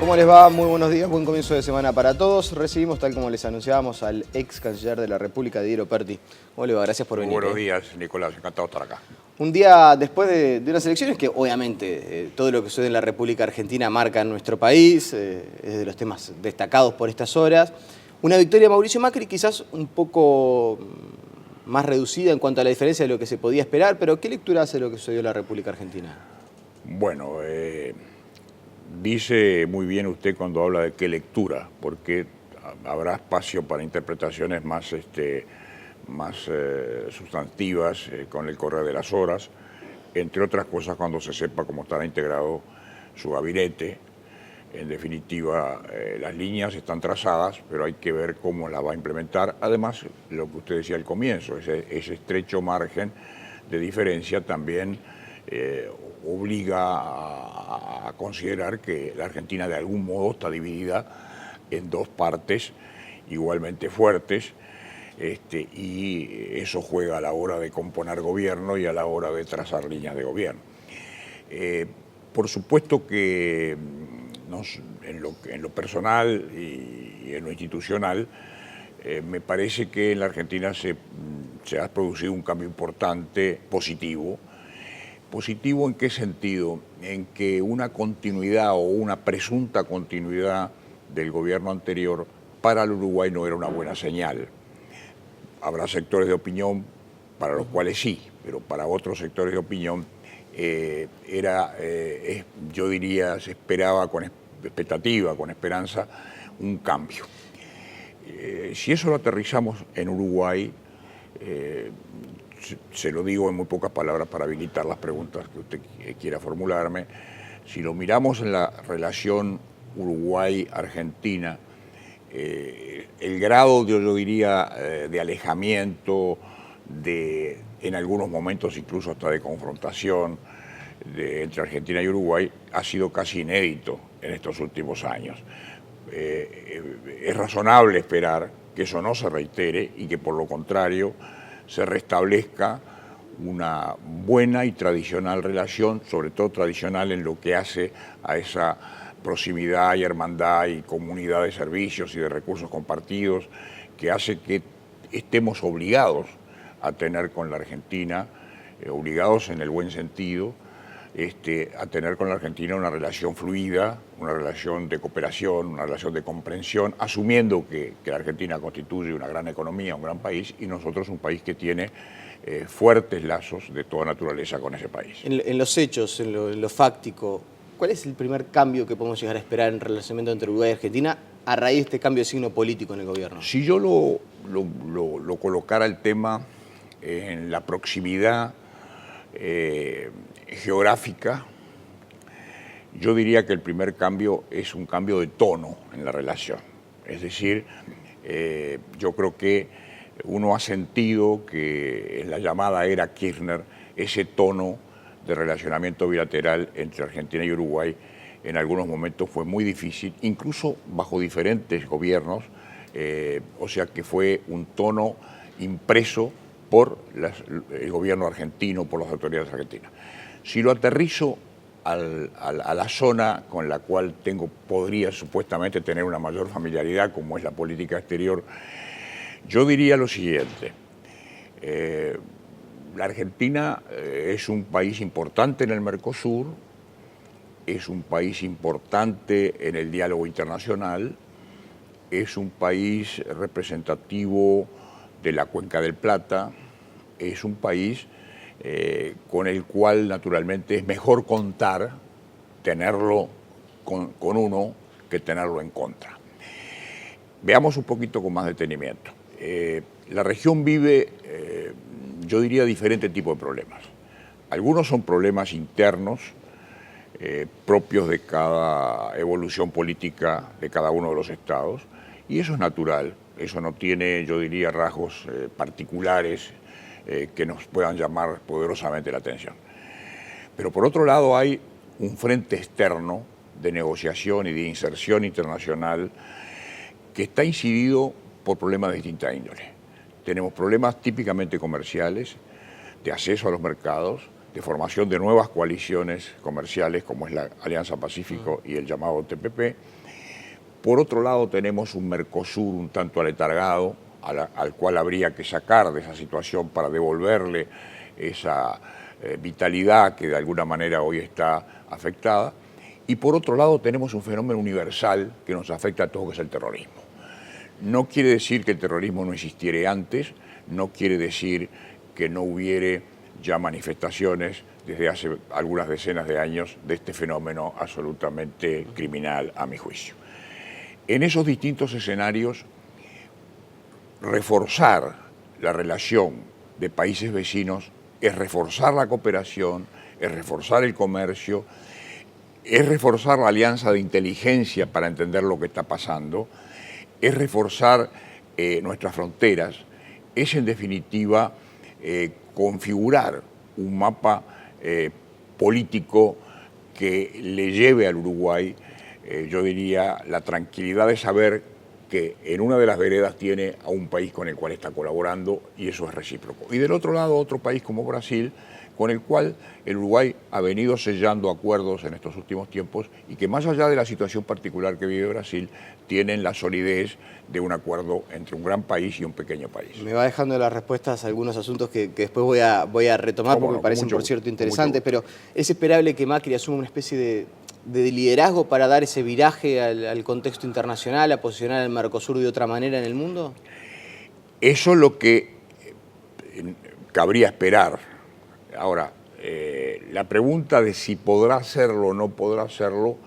¿Cómo les va? Muy buenos días, buen comienzo de semana para todos. Recibimos, tal como les anunciábamos, al ex canciller de la República, Didier Operti. ¿Cómo le va? Gracias por venir. Buenos días, Nicolás, encantado de estar acá. Un día después de unas elecciones que obviamente todo lo que sucede en la República Argentina marca en nuestro país, es de los temas destacados por estas horas. Una victoria de Mauricio Macri quizás un poco más reducida en cuanto a la diferencia de lo que se podía esperar, pero ¿qué lectura hace de lo que sucedió en la República Argentina? Bueno, dice muy bien usted cuando habla de qué lectura, porque habrá espacio para interpretaciones más sustantivas con el correr de las horas, entre otras cosas cuando se sepa cómo estará integrado su gabinete. En definitiva, las líneas están trazadas, pero hay que ver cómo las va a implementar. Además, lo que usted decía al comienzo, ese estrecho margen de diferencia también obliga a considerar que la Argentina de algún modo está dividida en dos partes igualmente fuertes, y eso juega a la hora de componer gobierno y a la hora de trazar líneas de gobierno. Por supuesto que en lo personal y en lo institucional, me parece que en la Argentina se ha producido un cambio importante, positivo. ¿Positivo en qué sentido? En que una continuidad o una presunta continuidad del gobierno anterior para el Uruguay no era una buena señal. Habrá sectores de opinión para los cuales sí, pero para otros sectores de opinión yo diría, se esperaba con expectativa, con esperanza, un cambio. Si eso lo aterrizamos en Uruguay, se lo digo en muy pocas palabras para habilitar las preguntas que usted quiera formularme. Si lo miramos en la relación Uruguay-Argentina, el grado, yo diría, de alejamiento, en algunos momentos incluso hasta de confrontación entre Argentina y Uruguay, ha sido casi inédito en estos últimos años. Es razonable esperar que eso no se reitere y que por lo contrario se restablezca una buena y tradicional relación, sobre todo tradicional en lo que hace a esa proximidad y hermandad y comunidad de servicios y de recursos compartidos, que hace que estemos obligados a tener con la Argentina, obligados en el buen sentido, a tener con la Argentina una relación fluida, una relación de cooperación, una relación de comprensión, asumiendo que la Argentina constituye una gran economía, un gran país, y nosotros un país que tiene fuertes lazos de toda naturaleza con ese país. En los hechos, en lo fáctico, ¿cuál es el primer cambio que podemos llegar a esperar en el relacionamiento entre Uruguay y Argentina a raíz de este cambio de signo político en el gobierno? Si yo lo colocara el tema en la proximidad geográfica, yo diría que el primer cambio es un cambio de tono en la relación. Es decir, yo creo que uno ha sentido que en la llamada era Kirchner, ese tono de relacionamiento bilateral entre Argentina y Uruguay en algunos momentos fue muy difícil, incluso bajo diferentes gobiernos, o sea que fue un tono impreso por el gobierno argentino, por las autoridades argentinas. Si lo aterrizo a la zona con la cual podría supuestamente tener una mayor familiaridad, como es la política exterior, yo diría lo siguiente. La Argentina es un país importante en el Mercosur, es un país importante en el diálogo internacional, es un país representativo de la Cuenca del Plata, es un país con el cual naturalmente es mejor contar, tenerlo con uno, que tenerlo en contra. Veamos un poquito con más detenimiento. La región vive, yo diría, diferentes tipos de problemas. Algunos son problemas internos, propios de cada evolución política de cada uno de los estados, y eso es natural, eso no tiene, yo diría, rasgos particulares que nos puedan llamar poderosamente la atención. Pero por otro lado hay un frente externo de negociación y de inserción internacional que está incidido por problemas de distinta índole. Tenemos problemas típicamente comerciales, de acceso a los mercados, de formación de nuevas coaliciones comerciales, como es la Alianza Pacífico y el llamado TPP. Por otro lado, tenemos un Mercosur un tanto aletargado, al cual habría que sacar de esa situación para devolverle esa vitalidad que de alguna manera hoy está afectada. Y por otro lado, tenemos un fenómeno universal que nos afecta a todos, que es el terrorismo. No quiere decir que el terrorismo no existiera antes, no quiere decir que no hubiere ya manifestaciones desde hace algunas decenas de años de este fenómeno absolutamente criminal, a mi juicio. En esos distintos escenarios, reforzar la relación de países vecinos es reforzar la cooperación, es reforzar el comercio, es reforzar la alianza de inteligencia para entender lo que está pasando, es reforzar nuestras fronteras, es en definitiva configurar un mapa político que le lleve al Uruguay, yo diría, la tranquilidad de saber que en una de las veredas tiene a un país con el cual está colaborando y eso es recíproco. Y del otro lado, otro país como Brasil, con el cual el Uruguay ha venido sellando acuerdos en estos últimos tiempos y que más allá de la situación particular que vive Brasil, tienen la solidez de un acuerdo entre un gran país y un pequeño país. Me va dejando las respuestas a algunos asuntos que después voy a retomar porque me parecen, por cierto, interesantes, pero ¿es esperable que Macri asuma una especie de liderazgo para dar ese viraje al contexto internacional, a posicionar al Mercosur de otra manera en el mundo? Eso es lo que cabría esperar. Ahora, la pregunta de si podrá hacerlo o no podrá hacerlo,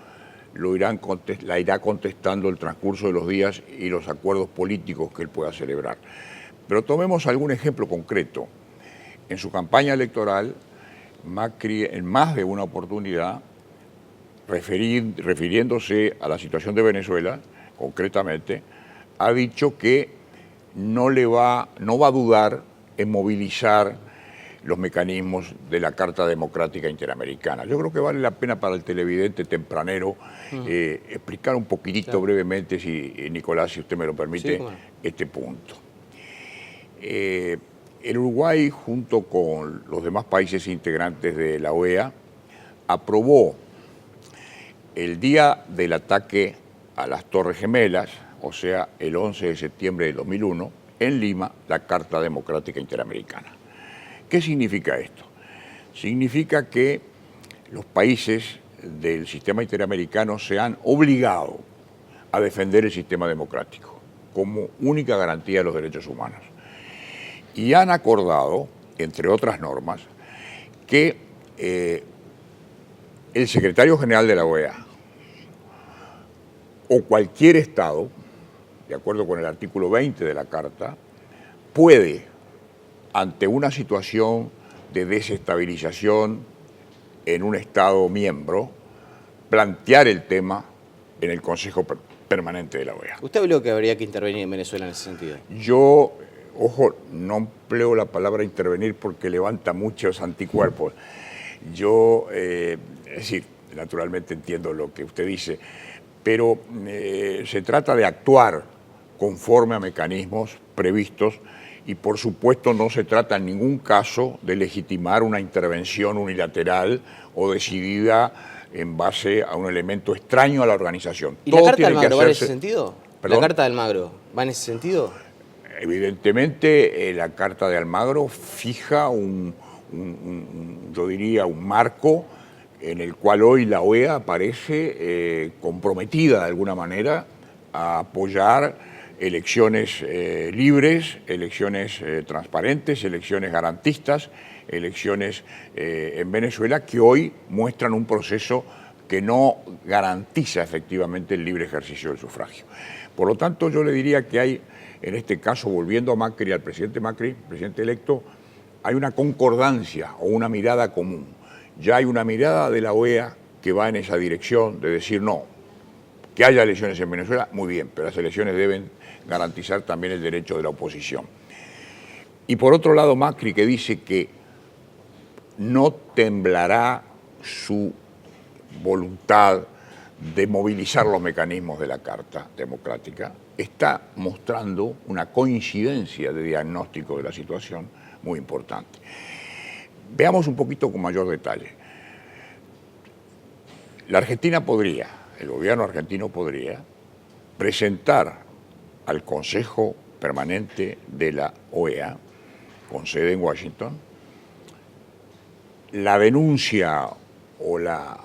la irá contestando el transcurso de los días y los acuerdos políticos que él pueda celebrar. Pero tomemos algún ejemplo concreto. En su campaña electoral, Macri, en más de una oportunidad, refiriéndose a la situación de Venezuela, concretamente, ha dicho que no va a dudar en movilizar los mecanismos de la Carta Democrática Interamericana. Yo creo que vale la pena para el televidente tempranero explicar un poquitito brevemente, Nicolás, si usted me lo permite, sí, este punto. El Uruguay, junto con los demás países integrantes de la OEA, aprobó el día del ataque a las Torres Gemelas, o sea, el 11 de septiembre de 2001, en Lima, la Carta Democrática Interamericana. ¿Qué significa esto? Significa que los países del sistema interamericano se han obligado a defender el sistema democrático como única garantía de los derechos humanos. Y han acordado, entre otras normas, que el secretario general de la OEA o cualquier Estado, de acuerdo con el artículo 20 de la Carta, puede, ante una situación de desestabilización en un Estado miembro, plantear el tema en el Consejo Permanente de la OEA. ¿Usted habló que habría que intervenir en Venezuela en ese sentido? Yo, ojo, no empleo la palabra intervenir porque levanta muchos anticuerpos. Yo, es decir, naturalmente entiendo lo que usted dice, pero se trata de actuar conforme a mecanismos previstos y por supuesto no se trata en ningún caso de legitimar una intervención unilateral o decidida en base a un elemento extraño a la organización. ¿Y la Carta de Almagro va en ese sentido? ¿La Carta de Almagro va en ese sentido? Evidentemente la Carta de Almagro fija yo diría, un marco en el cual hoy la OEA parece comprometida de alguna manera a apoyar elecciones libres, elecciones transparentes, elecciones garantistas, elecciones en Venezuela que hoy muestran un proceso que no garantiza efectivamente el libre ejercicio del sufragio. Por lo tanto, yo le diría que hay, en este caso, volviendo a Macri, al presidente Macri, presidente electo, hay una concordancia o una mirada común. Ya hay una mirada de la OEA que va en esa dirección de decir no, que haya elecciones en Venezuela, muy bien, pero las elecciones deben garantizar también el derecho de la oposición. Y por otro lado, Macri, que dice que no temblará su voluntad de movilizar los mecanismos de la Carta Democrática, está mostrando una coincidencia de diagnóstico de la situación muy importante. Veamos un poquito con mayor detalle. La Argentina podría, el gobierno argentino podría presentar al Consejo Permanente de la OEA, con sede en Washington, la denuncia o la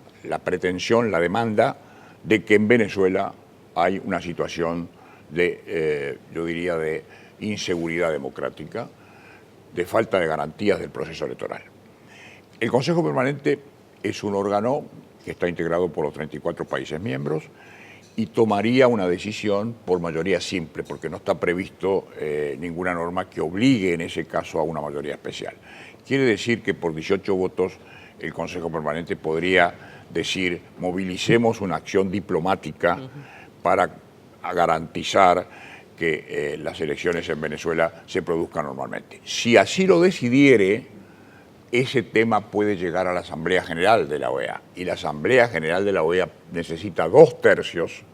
pretensión, la demanda de que en Venezuela hay una situación de, yo diría, de inseguridad democrática, de falta de garantías del proceso electoral. El Consejo Permanente es un órgano que está integrado por los 34 países miembros y tomaría una decisión por mayoría simple, porque no está previsto ninguna norma que obligue en ese caso a una mayoría especial. Quiere decir que por 18 votos el Consejo Permanente podría decir movilicemos una acción diplomática para garantizar que las elecciones en Venezuela se produzcan normalmente. Si así lo decidiere, ese tema puede llegar a la Asamblea General de la OEA y la Asamblea General de la OEA necesita 2/3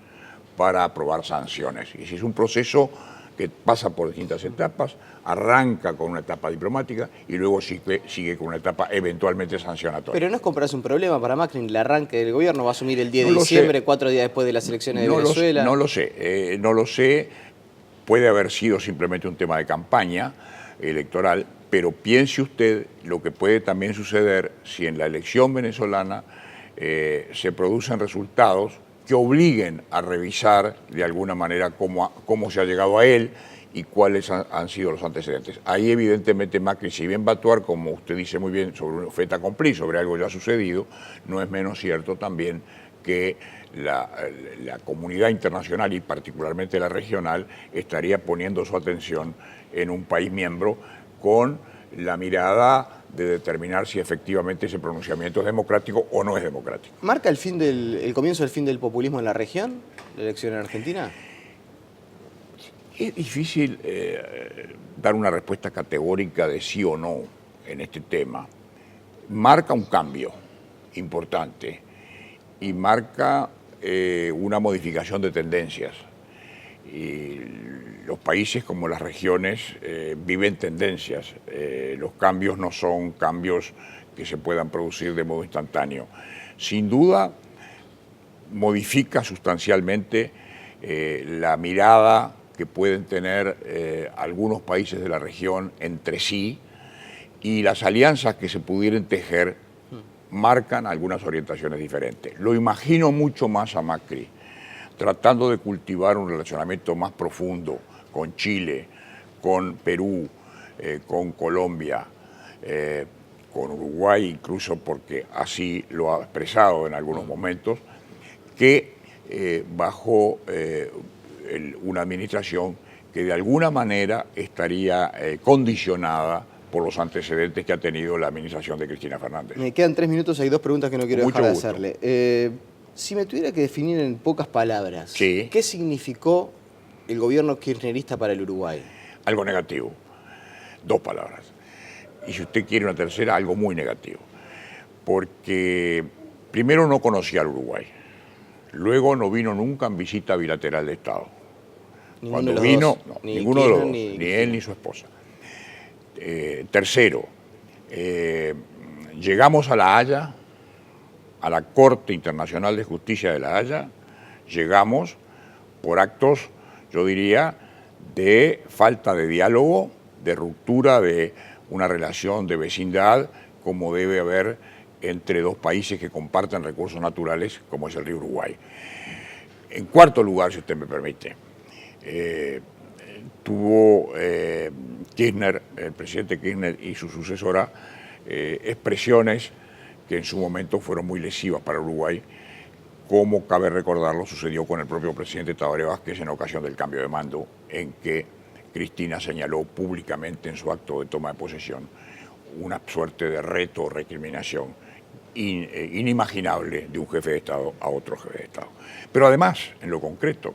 para aprobar sanciones. Y si es un proceso que pasa por distintas etapas, arranca con una etapa diplomática y luego sigue con una etapa eventualmente sancionatoria. Pero no es comprarse un problema para Macri. El arranque del gobierno va a asumir el 10 de diciembre, 4 días después de las elecciones de Venezuela. No lo sé. Puede haber sido simplemente un tema de campaña electoral, pero piense usted lo que puede también suceder si en la elección venezolana se producen resultados que obliguen a revisar de alguna manera cómo se ha llegado a él y cuáles han sido los antecedentes. Ahí evidentemente Macri, si bien va a actuar, como usted dice muy bien, sobre un fait accompli, sobre algo ya sucedido, no es menos cierto también que la comunidad internacional y particularmente la regional estaría poniendo su atención en un país miembro con la mirada de determinar si efectivamente ese pronunciamiento es democrático o no es democrático. ¿Marca el comienzo del fin del populismo en la región, la elección en Argentina? Es difícil dar una respuesta categórica de sí o no en este tema. Marca un cambio importante y marca una modificación de tendencias. Y los países como las regiones viven tendencias. Los cambios no son cambios que se puedan producir de modo instantáneo. Sin duda, modifica sustancialmente la mirada que pueden tener algunos países de la región entre sí y las alianzas que se pudieran tejer marcan algunas orientaciones diferentes. Lo imagino mucho más a Macri, tratando de cultivar un relacionamiento más profundo con Chile, con Perú, con Colombia, con Uruguay, incluso porque así lo ha expresado en algunos momentos, que bajo una administración que de alguna manera estaría condicionada por los antecedentes que ha tenido la administración de Cristina Fernández. Me quedan 3 minutos, hay 2 preguntas que no quiero Mucho dejar de gusto. hacerle. Si me tuviera que definir en pocas palabras, Sí. ¿qué significó el gobierno kirchnerista para el Uruguay? Algo negativo. 2 palabras. Y si usted quiere una tercera, algo muy negativo. Porque primero no conocía al Uruguay. Luego no vino nunca en visita bilateral de Estado. Cuando vino, no, ninguno de los dos, ni él ni su esposa. Tercero, llegamos a La Haya, a la Corte Internacional de Justicia de La Haya, llegamos por actos, yo diría, de falta de diálogo, de ruptura de una relación de vecindad, como debe haber entre dos países que comparten recursos naturales, como es el río Uruguay. En cuarto lugar, si usted me permite, tuvo Kirchner, el presidente Kirchner y su sucesora, expresiones que en su momento fueron muy lesivas para Uruguay, como cabe recordarlo, sucedió con el propio presidente Tabaré Vázquez en ocasión del cambio de mando, en que Cristina señaló públicamente en su acto de toma de posesión una suerte de reto o recriminación inimaginable de un jefe de Estado a otro jefe de Estado. Pero además, en lo concreto,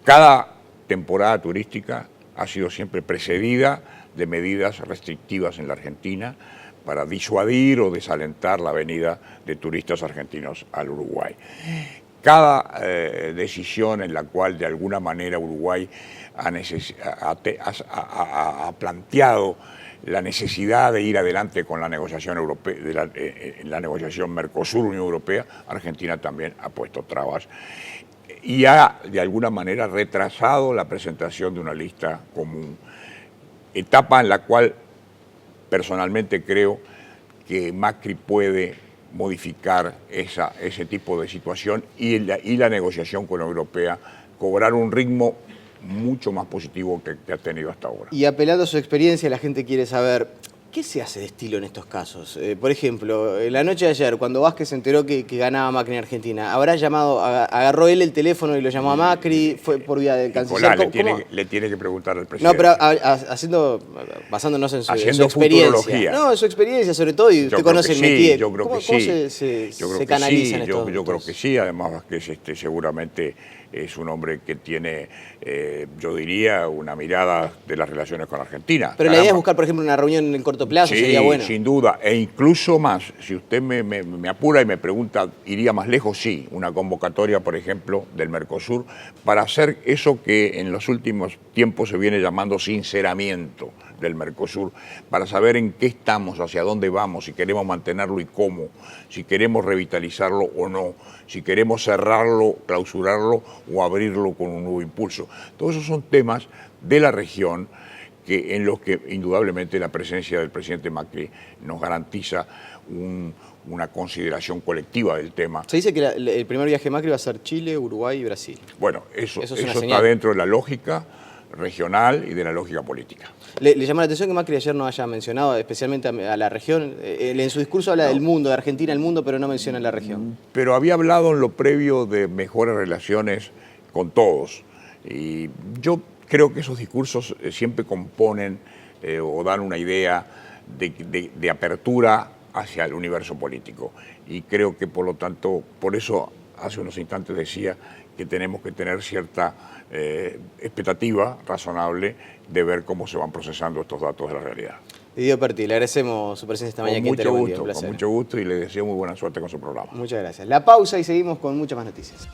cada temporada turística ha sido siempre precedida de medidas restrictivas en la Argentina para disuadir o desalentar la venida de turistas argentinos al Uruguay. Cada decisión en la cual de alguna manera Uruguay ha planteado la necesidad de ir adelante con la negociación europea, la negociación Mercosur-Unión Europea, Argentina también ha puesto trabas y ha de alguna manera retrasado la presentación de una lista común, etapa en la cual personalmente creo que Macri puede modificar ese tipo de situación y la negociación con la europea cobrar un ritmo mucho más positivo que ha tenido hasta ahora. Y apelando a su experiencia, la gente quiere saber, ¿qué se hace de estilo en estos casos? Por ejemplo, la noche de ayer, cuando Vázquez se enteró que ganaba Macri en Argentina, ¿habrá llamado, agarró él el teléfono y lo llamó a Macri? ¿Fue por vía del canciller? Le tiene que preguntar al presidente. No, pero basándonos en su experiencia. Futurología. No, en su experiencia sobre todo, y usted conoce el métier. Yo creo que sí. ¿Cómo se canalizan estos? Yo creo que sí, además Vázquez seguramente es un hombre que tiene, yo diría, una mirada de las relaciones con Argentina. Pero la idea es buscar, por ejemplo, una reunión en corto plazo, sí, sería bueno. Sin duda, e incluso más, si usted me apura y me pregunta, ¿iría más lejos? Sí, una convocatoria, por ejemplo, del Mercosur, para hacer eso que en los últimos tiempos se viene llamando sinceramiento del Mercosur, para saber en qué estamos, hacia dónde vamos, si queremos mantenerlo y cómo, si queremos revitalizarlo o no, si queremos cerrarlo, clausurarlo o abrirlo con un nuevo impulso. Todos esos son temas de la región en los que indudablemente la presencia del presidente Macri nos garantiza una consideración colectiva del tema. Se dice que el primer viaje de Macri va a ser Chile, Uruguay y Brasil. Bueno, eso está dentro de la lógica regional y de la lógica política. ¿Le llama la atención que Macri ayer no haya mencionado especialmente a la región? En su discurso habla del mundo, de Argentina, el mundo, pero no menciona la región. Pero había hablado en lo previo de mejores relaciones con todos. Y yo creo que esos discursos siempre componen o dan una idea de apertura hacia el universo político. Y creo que, por lo tanto, por eso hace unos instantes decía que tenemos que tener cierta expectativa razonable de ver cómo se van procesando estos datos de la realidad. Didier Perti, le agradecemos su presencia esta mañana. Con mucho gusto y le deseo muy buena suerte con su programa. Muchas gracias. La pausa y seguimos con muchas más noticias.